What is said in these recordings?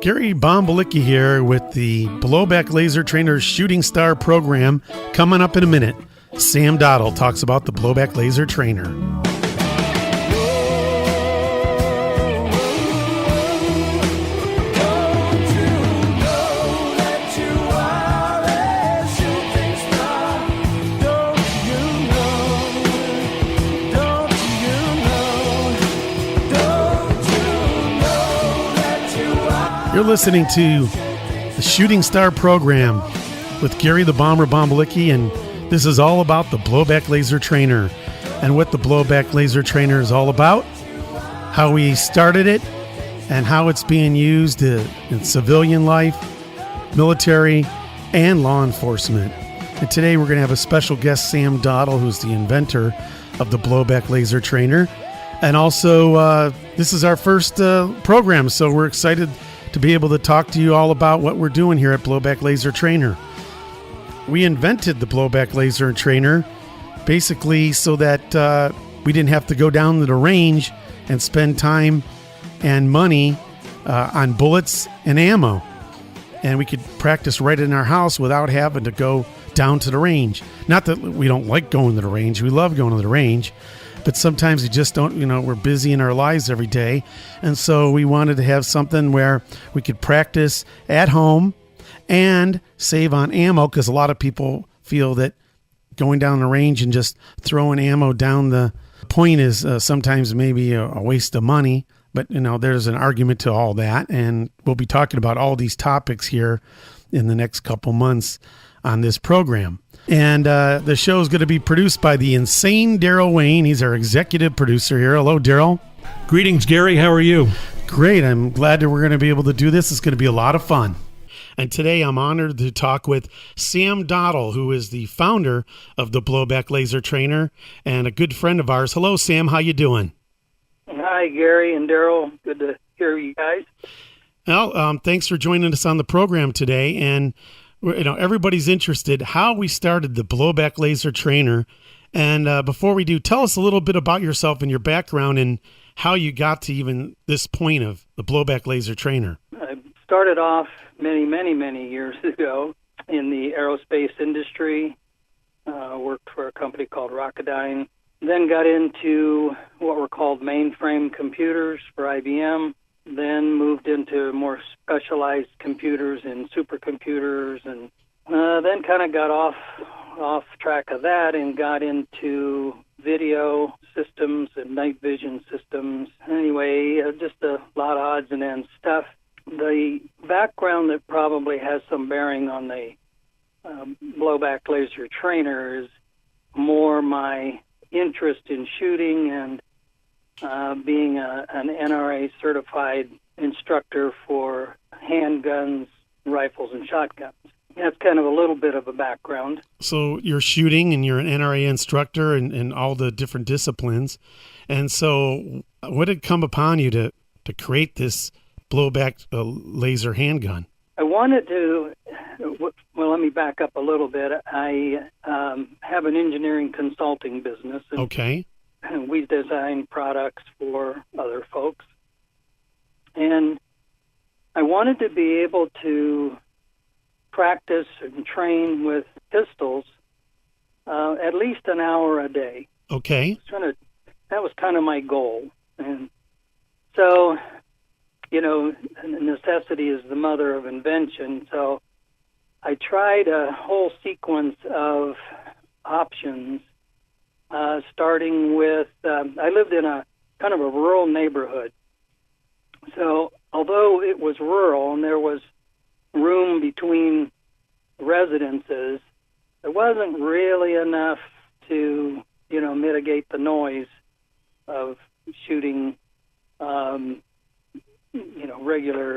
Gary Bombalicki here with the Blowback Laser Trainer Shooting Star program. Coming up in a minute, Sam Dottle talks about the Blowback Laser Trainer. You're listening to the Shooting Star program with Gary the Bomber Bombalicki, and this is all about the Blowback Laser Trainer and what the Blowback Laser Trainer is all about, how we started it, and how it's being used in civilian life, military, and law enforcement. And today we're going to have a special guest, Sam Dottle, who's the inventor of the Blowback Laser Trainer. And also, this is our first program, so we're excited to be able to talk to you all about what we're doing here at Blowback Laser Trainer. We invented the Blowback Laser Trainer basically so that we didn't have to go down to the range and spend time and money on bullets and ammo. And we could practice right in our house without having to go down to the range. Not that we don't like going to the range. We love going to the range. But sometimes we just don't, we're busy in our lives every day. And so we wanted to have something where we could practice at home and save on ammo, because a lot of people feel that going down the range and just throwing ammo down the point is sometimes maybe a waste of money. But, there's an argument to all that. And we'll be talking about all these topics here in the next couple months on this program. And the show is going to be produced by the insane Daryl Wayne. He's our executive producer here. Hello, Daryl. Greetings, Gary. How are you? Great. I'm glad that we're going to be able to do this. It's going to be a lot of fun. And today I'm honored to talk with Sam Dottle, who is the founder of the Blowback Laser Trainer and a good friend of ours. Hello, Sam. How you doing? Hi, Gary and Daryl. Good to hear you guys. Well, thanks for joining us on the program today. And everybody's interested how we started the Blowback Laser Trainer. And before we do, tell us a little bit about yourself and your background and how you got to even this point of the Blowback Laser Trainer. I started off many years ago in the aerospace industry. Worked for a company called Rocketdyne. Then got into what were called mainframe computers for IBM. Then moved into more specialized computers and supercomputers, and then kind of got off track of that and got into video systems and night vision systems. Anyway, just a lot of odds and ends stuff. The background that probably has some bearing on the Blowback Laser Trainer is more my interest in shooting and being an NRA certified instructor for handguns, rifles, and shotguns. That's kind of a little bit of a background. So you're shooting and you're an NRA instructor in all the different disciplines. And so what did come upon you to create this blowback laser handgun? I wanted to, well, let me back up a little bit. I have an engineering consulting business. Okay. We design products for other folks. And I wanted to be able to practice and train with pistols at least an hour a day. Okay. That was kind of my goal. And so, necessity is the mother of invention. So I tried a whole sequence of options. Starting with, I lived in a kind of a rural neighborhood. So although it was rural and there was room between residences, there wasn't really enough to, mitigate the noise of shooting, regular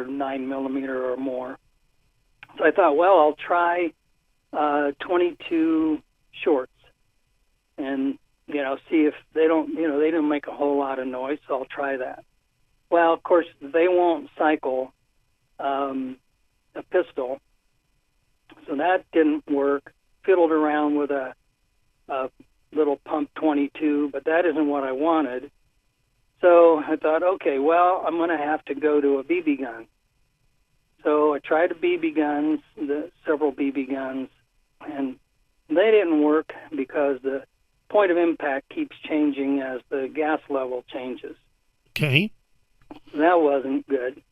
9mm or more. So I thought, well, I'll try 22 shorts. And, see if they don't, they didn't make a whole lot of noise, so I'll try that. Well, of course, they won't cycle a pistol, so that didn't work. Fiddled around with a little pump 22, but that isn't what I wanted. So I thought, okay, well, I'm going to have to go to a BB gun. So I tried the BB guns, several BB guns, and they didn't work because the point of impact keeps changing as the gas level changes. Okay. That wasn't good.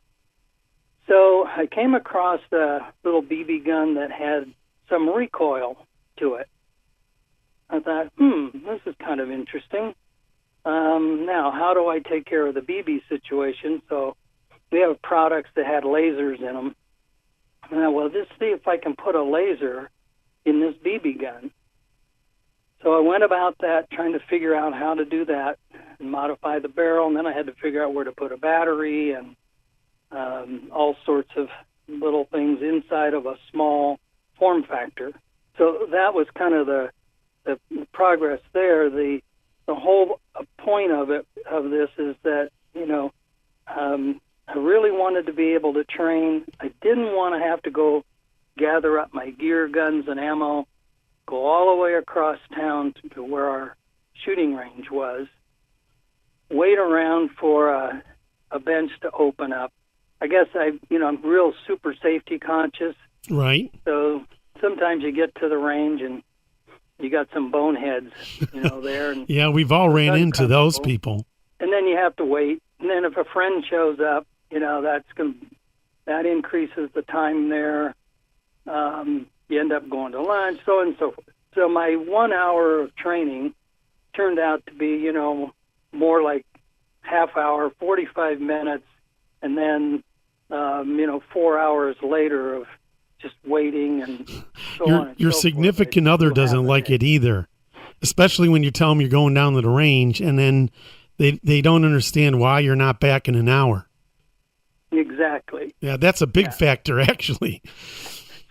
So I came across a little BB gun that had some recoil to it. I thought, this is kind of interesting. Now, how do I take care of the BB situation? So we have products that had lasers in them. And I well, just see if I can put a laser in this BB gun. So I went about that, trying to figure out how to do that and modify the barrel. And then I had to figure out where to put a battery and all sorts of little things inside of a small form factor. So that was kind of the progress there. The whole point of this is that, I really wanted to be able to train. I didn't want to have to go gather up my gear, guns, and ammo, go all the way across town to where our shooting range was, wait around for a bench to open up. I guess I'm real super safety conscious. Right. So sometimes you get to the range and you got some boneheads, there. And yeah, we've all ran into those people. And then you have to wait. And then if a friend shows up, that increases the time there. You end up going to lunch, so on and so forth. So my 1 hour of training turned out to be, more like half hour, 45 minutes, and then, 4 hours later of just waiting and so on. Your significant other doesn't like it either, especially when you tell them you're going down to the range, and then they don't understand why you're not back in an hour. Exactly. Yeah, that's a big factor, actually.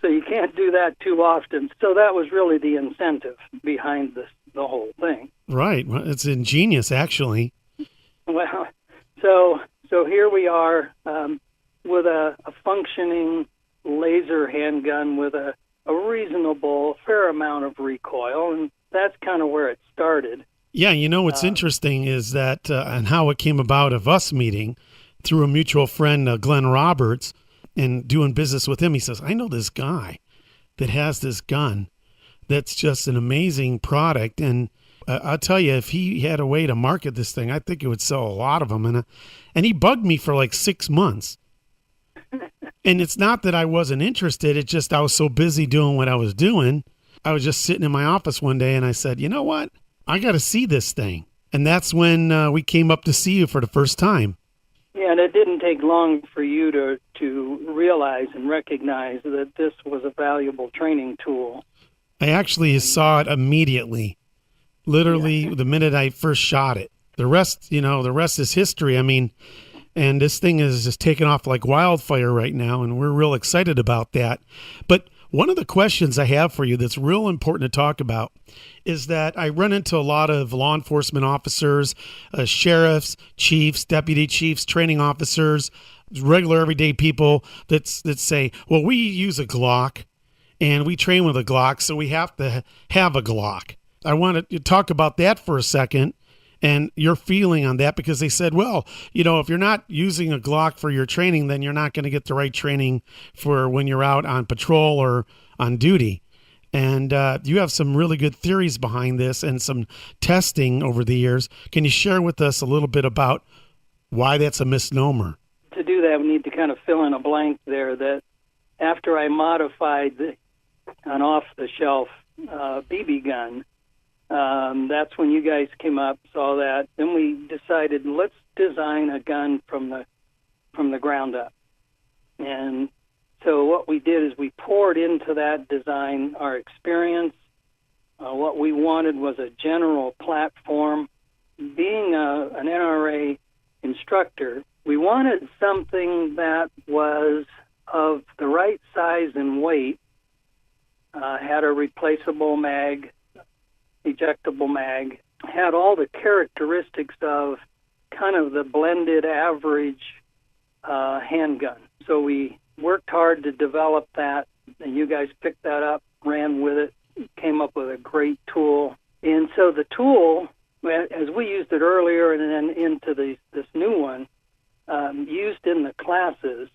So you can't do that too often. So that was really the incentive behind the whole thing. Right. Well, it's ingenious, actually. Well, so here we are with a functioning laser handgun with a reasonable, fair amount of recoil, and that's kind of where it started. Yeah, what's interesting is that, and how it came about of us meeting through a mutual friend, Glenn Roberts, and doing business with him. He says, I know this guy that has this gun that's just an amazing product. And I'll tell you, if he had a way to market this thing, I think it would sell a lot of them. And he bugged me for like 6 months. And it's not that I wasn't interested. It's just I was so busy doing what I was doing. I was just sitting in my office one day and I said, you know what? I got to see this thing. And that's when we came up to see you for the first time. Yeah, and it didn't take long for you to realize and recognize that this was a valuable training tool. I actually saw it immediately, literally the minute I first shot it. The rest is history. I mean, and this thing is just taking off like wildfire right now, and we're real excited about that. But one of the questions I have for you that's real important to talk about is that I run into a lot of law enforcement officers, sheriffs, chiefs, deputy chiefs, training officers, regular everyday people that say, well, we use a Glock and we train with a Glock, so we have to have a Glock. I want to talk about that for a second and your feeling on that, because they said, well, if you're not using a Glock for your training, then you're not going to get the right training for when you're out on patrol or on duty. And you have some really good theories behind this and some testing over the years. Can you share with us a little bit about why that's a misnomer? To do that, we need to kind of fill in a blank there that after I modified an off-the-shelf BB gun, that's when you guys came up, saw that. Then we decided, let's design a gun from the ground up. And so what we did is we poured into that design our experience. What we wanted was a general platform. Being an NRA instructor, we wanted something that was of the right size and weight, had a replaceable mag, ejectable mag, had all the characteristics of kind of the blended average handgun. So we worked hard to develop that, and you guys picked that up, ran with it, came up with a great tool. And so the tool, as we used it earlier and then into this new one, used in the classes,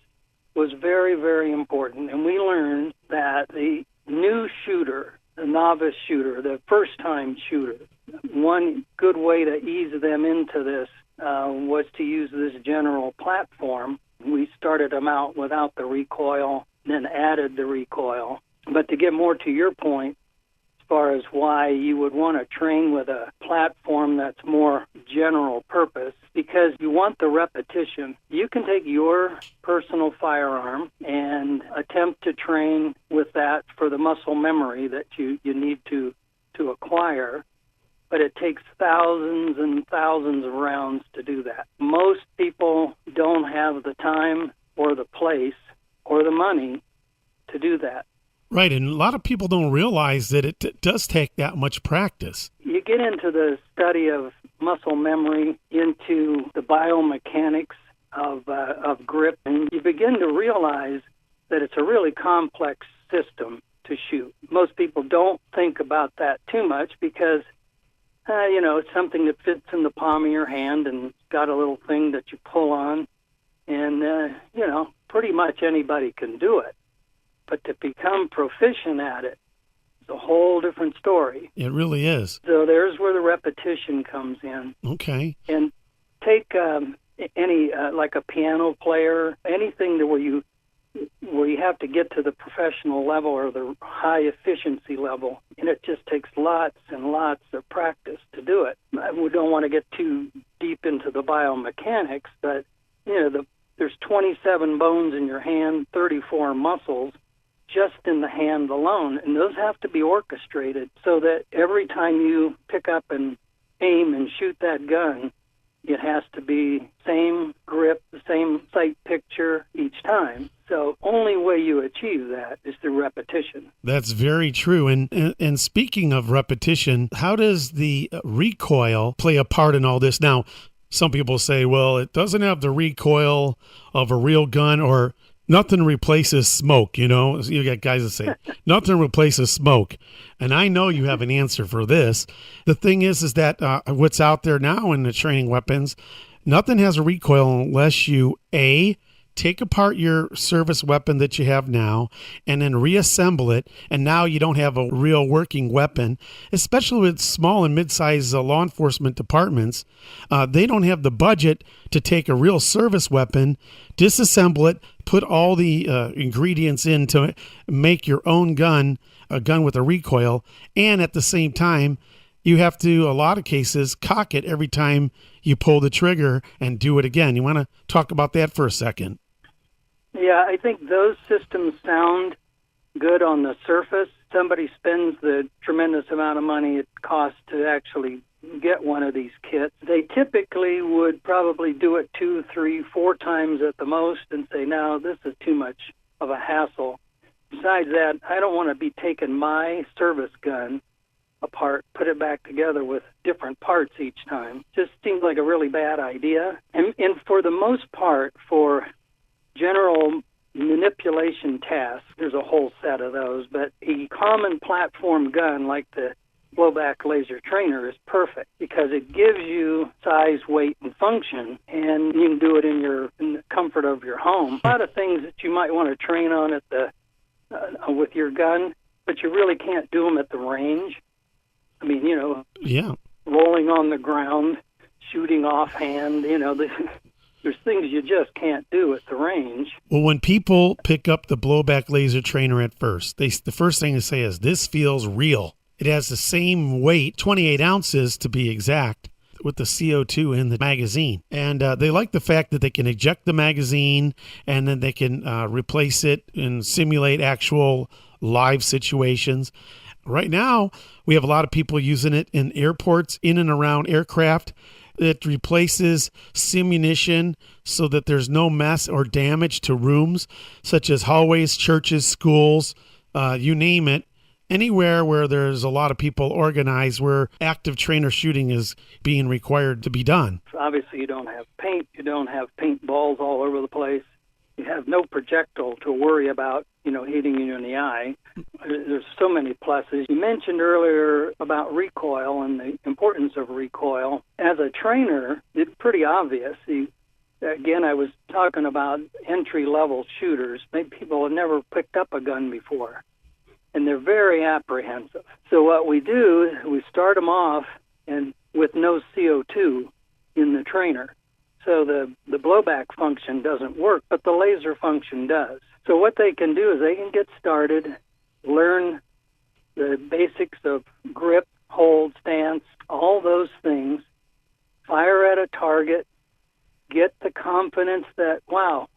was very, very important. And we learned that the new shooter, the novice shooter, the first-time shooter, one good way to ease them into this was to use this general platform. We started them out without the recoil, then added the recoil. But to get more to your point, as far as why you would want to train with a platform that's more general purpose, because you want the repetition. You can take your personal firearm and attempt to train with that for the muscle memory that you need to acquire, but it takes thousands and thousands of rounds to do that. Most people don't have the time or the place or the money to do that. Right, and a lot of people don't realize that it does take that much practice. You get into the study of muscle memory, into the biomechanics of grip, and you begin to realize that it's a really complex system to shoot. Most people don't think about that too much because, it's something that fits in the palm of your hand and it's got a little thing that you pull on, and, pretty much anybody can do it. But to become proficient at it is a whole different story. It really is. So there's where the repetition comes in. Okay. And take any, like a piano player, anything where you have to get to the professional level or the high efficiency level, and it just takes lots and lots of practice to do it. We don't want to get too deep into the biomechanics, but there's 27 bones in your hand, 34 muscles just in the hand alone, and those have to be orchestrated so that every time you pick up and aim and shoot that gun, it has to be same grip, the same sight picture each time. So only way you achieve that is through repetition. That's very true. And speaking of repetition, how does the recoil play a part in all this? Now, some people say, well, it doesn't have the recoil of a real gun, or nothing replaces smoke. You got guys that say nothing replaces smoke. And I know you have an answer for this. The thing is that what's out there now in the training weapons, nothing has a recoil unless you, A, take apart your service weapon that you have now and then reassemble it. And now you don't have a real working weapon, especially with small and mid-sized law enforcement departments. They don't have the budget to take a real service weapon, disassemble it, put all the ingredients in to make your own gun, a gun with a recoil. And at the same time, you have to, a lot of cases, cock it every time you pull the trigger and do it again. You want to talk about that for a second? Yeah, I think those systems sound good on the surface. Somebody spends the tremendous amount of money it costs to actually get one of these kits. They typically would probably do it 2, 3, 4 times at the most and say, no, this is too much of a hassle. Besides that, I don't want to be taking my service gun apart, put it back together with different parts each time. Just seems like a really bad idea. And for the most part, for general manipulation tasks, there's a whole set of those, but a common platform gun like the blowback laser trainer is perfect because it gives you size, weight, and function, and you can do it in the comfort of your home. A lot of things that you might want to train on at with your gun, but you really can't do them at the range. I mean, yeah, rolling on the ground, shooting offhand, there's things you just can't do at the range. Well, when people pick up the blowback laser trainer at first, the first thing they say is, this feels real. It has the same weight, 28 ounces to be exact, with the CO2 in the magazine. And they like the fact that they can eject the magazine and then they can replace it and simulate actual live situations. Right now, we have a lot of people using it in airports, in and around aircraft. It replaces simunition so that there's no mess or damage to rooms, such as hallways, churches, schools, you name it. Anywhere where there's a lot of people organized, where active trainer shooting is being required to be done. Obviously, you don't have paint. You don't have paint balls all over the place. You have no projectile to worry about, hitting you in the eye. There's so many pluses. You mentioned earlier about recoil and the importance of recoil. As a trainer, it's pretty obvious. again, I was talking about entry-level shooters. Maybe people have never picked up a gun before, and they're very apprehensive. So what we do is we start them off and with no CO2 in the trainer. So the blowback function doesn't work, but the laser function does. So what they can do is they can get started, learn the basics of grip, hold, stance, all those things, fire at a target, get the confidence that, wow,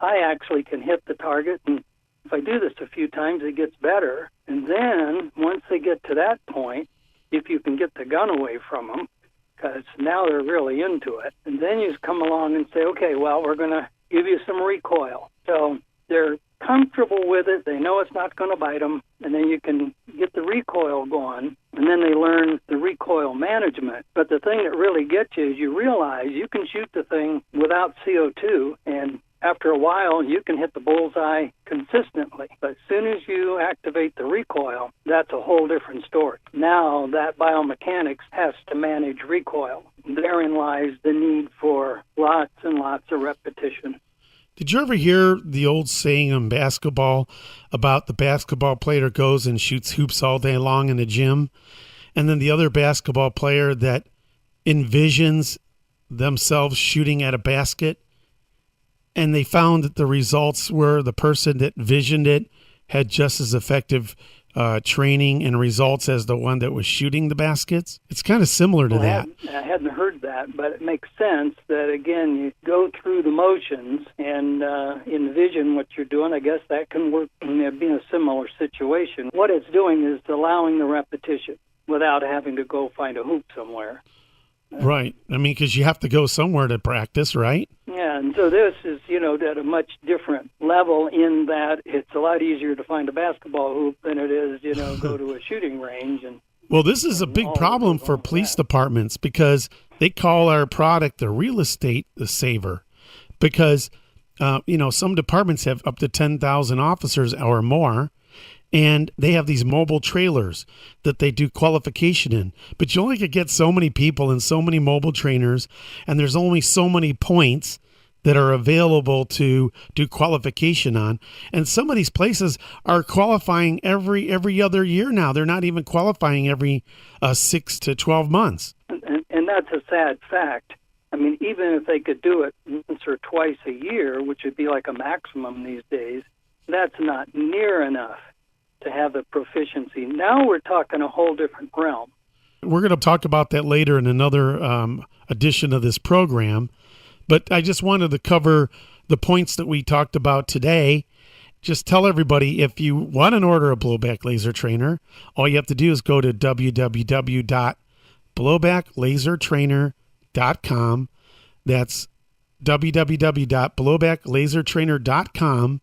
I actually can hit the target, and if I do this a few times, it gets better. And then once they get to that point, if you can get the gun away from them, because now they're really into it, and then you come along and say, okay, well, we're going to give you some recoil. So they're comfortable with it. They know it's not going to bite them, and then you can get the recoil going, and then they learn the recoil management. But the thing that really gets you is you realize you can shoot the thing without CO2, and after a while, you can hit the bullseye consistently. But as soon as you activate the recoil, that's a whole different story. Now that biomechanics has to manage recoil. Therein lies the need for lots and lots of repetition. Did you ever hear the old saying in basketball about the basketball player goes and shoots hoops all day long in the gym, and then the other basketball player that envisions themselves shooting at a basket, and they found that the results were the person that visioned it had just as effective training and results as the one that was shooting the baskets? It's kind of similar to that. I hadn't heard that, but it makes sense that, again, you go through the motions and envision what you're doing. I guess that can work in being a similar situation. What it's doing is allowing the repetition without having to go find a hoop somewhere. Right. I mean, because you have to go somewhere to practice, right? Yeah, and so this is, at a much different level in that it's a lot easier to find a basketball hoop than it is, go to a shooting range. And well, this is a big problem for police departments because they call our product the real estate saver because, some departments have up to 10,000 officers or more. And they have these mobile trailers that they do qualification in. But you only could get so many people and so many mobile trainers, and there's only so many points that are available to do qualification on. And some of these places are qualifying every other year now. They're not even qualifying every 6 to 12 months. And that's a sad fact. I mean, even if they could do it once or twice a year, which would be like a maximum these days, that's not near enough to have the proficiency. Now we're talking a whole different realm. We're going to talk about that later in another edition of this program, but I just wanted to cover the points that we talked about today. Just tell everybody, if you want to order a blowback laser trainer, all you have to do is go to www.blowbacklasertrainer.com. That's www.blowbacklasertrainer.com.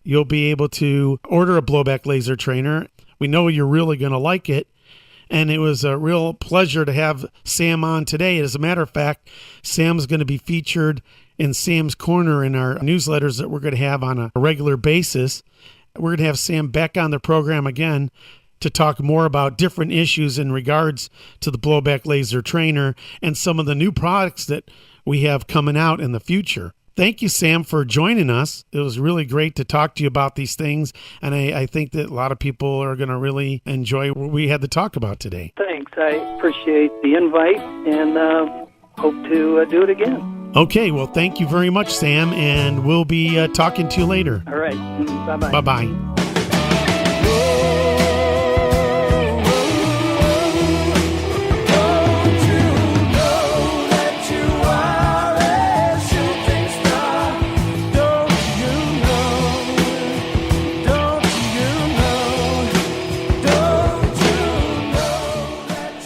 You'll be able to order a blowback laser trainer. We know you're really going to like it. And it was a real pleasure to have Sam on today. As a matter of fact, Sam's going to be featured in Sam's Corner in our newsletters that we're going to have on a regular basis. We're going to have Sam back on the program again to talk more about different issues in regards to the blowback laser trainer and some of the new products that we have coming out in the future. Thank you, Sam, for joining us. It was really great to talk to you about these things, and I think that a lot of people are going to really enjoy what we had to talk about today. Thanks. I appreciate the invite and hope to do it again. Okay, well, thank you very much, Sam, and we'll be talking to you later. All right. Bye-bye. Bye-bye.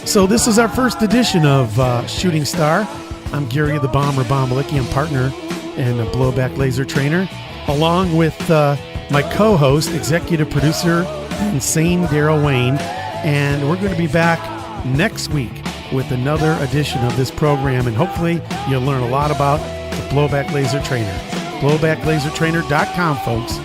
So this is our first edition of Shooting Star. I'm Gary the Bomber Bombalicki. I'm partner and a blowback laser trainer, along with my co-host, executive producer, Insane Daryl Wayne. And we're going to be back next week with another edition of this program. And hopefully you'll learn a lot about the blowback laser trainer. Blowbacklasertrainer.com, folks.